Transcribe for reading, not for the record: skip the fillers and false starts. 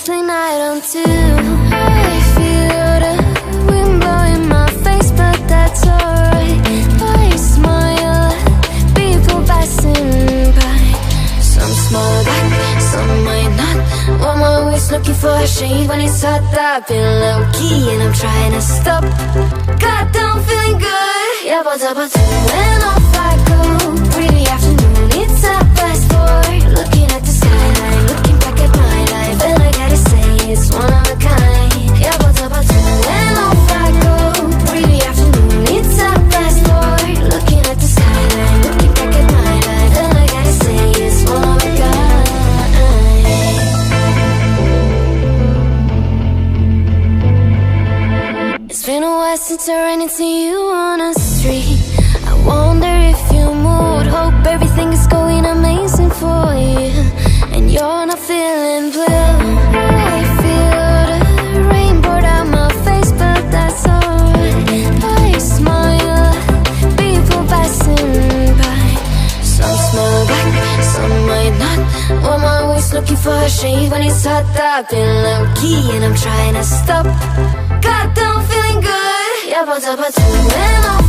play night on two. I feel the wind blowing my face, but that's alright. I smile at people passing by. Some smile back, some might not. I'm always looking for a shade when it's hot. I've been low-key and I'm trying to stop. Goddamn, feeling good. Yeah, but when off I go. Pretty afternoon, it's a fast forward. Looking at the skyline, looking back at my life, and I gotta say it's one of a kind. Yeah, but when off I go. Pretty afternoon, it's a fast forward. Looking at the skyline, looking back at my life, and I gotta say it's one of a kind. It's been a while since I ran into you on a street. I wonder if you moved. Hope everything is going amazing for you, and you're not feeling blue. I feel the rain pour down my face, but that's alright. I smile at people passing by. Some smile back, some might not. I'm always looking for a shade when it's hot. I've been low-key and I'm trying to stop. Goddamn, feeling good. Yeah, but when I'm